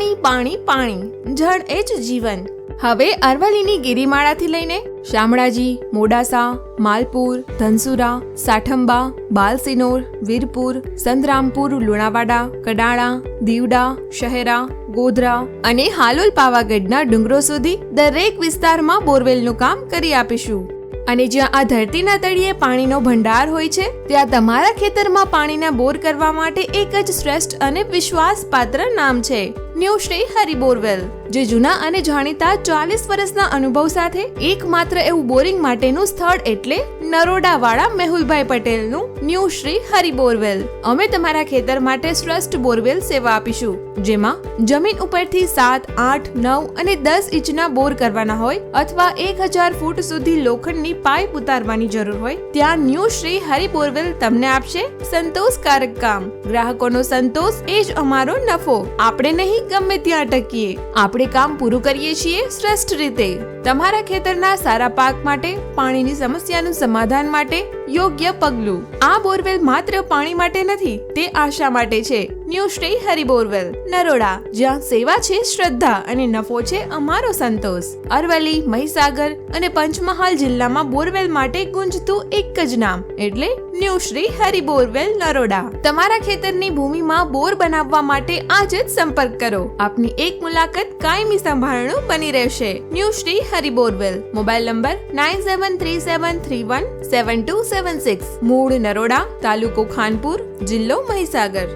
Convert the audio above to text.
પાણી પાણી પાણી, જળ એ જ જીવન. હવે અરવલ્લીની ગિરિમાળાથી લઈને શામળાજી, મોડાસા, માલપુર, ધનસુરા, સાઠંબા, બાલસિનોર, વીરપુર, સંતરામપુર, લુણાવાડા, કડાળા, દીવડા, શહેરા, ગોધરા અને હાલોલ પાવાગઢના ડુંગરો સુધી દરેક વિસ્તારમાં બોરવેલનું કામ કરી આપીશું. અને જ્યાં આ ધરતીના તળિયે પાણીનો ભંડાર હોય છે, ત્યાં તમારા ખેતરમાં પાણીના બોર કરવા માટે એક જ શ્રેષ્ઠ અને વિશ્વાસપાત્ર નામ છે ન્યૂ શ્રી હરિ બોરવેલ, જે જૂના અને જાણીતા 40 વર્ષના અનુભવ સાથે એકમાત્ર એવું બોરિંગ માટેનું સ્થળ એટલે નરોડાવાળા મેહુલભાઈ પટેલનું ન્યૂ શ્રી હરિ બોરવેલ. અમે તમારા ખેતર માટે શ્રેષ્ઠ બોરવેલ સેવા આપીશું, જેમાં જમીન ઉપરથી 7, 8, 9 અને 10 ઇંચના બોર કરવાના હોય અથવા 1000 ફૂટ સુધી લોખંડની પાઇપ ઉતારવાની જરૂર હોય, ત્યાં ન્યૂ શ્રી હરિ બોરવેલ તમને આપશે સંતોષકારક કામ. ગ્રાહકોનો સંતોષ એ જ અમારો નફો. આપણે નહીં ગમે ત્યાં અટકીએ, આપણે કામ પૂરું કરીએ છીએ શ્રેષ્ઠ રીતે. તમારા ખેતરના સારા પાક માટે, પાણીની સમસ્યાનું સમાધાન માટે યોગ્ય પગલું. આ બોરવેલ માત્ર પાણી માટે નથી, તે આશા માટે છે. ન્યૂ શ્રી હરિ બોરવેલ, નરોડા, જ્યાં સેવા છે શ્રદ્ધા અને નફો છે અમારો સંતોષ. અરવલ્લી, મહીસાગર અને પંચમહાલ જિલ્લામાં બોરવેલ માટે ગુંજતું એક જ નામ એટલે ન્યૂ શ્રી હરિ બોરવેલ, નરોડા. તમારા ખેતરની ભૂમિમાં બોર બનાવવા માટે આજે જ સંપર્ક કરો. આપની એક મુલાકાત કાયમી સંભાળણું બની રહેશે. New Shri Hari borewell. Mobile number 9737317276. મૂળ નરોડા, તાલુકો ખાનપુર, જિલ્લો મહીસાગર.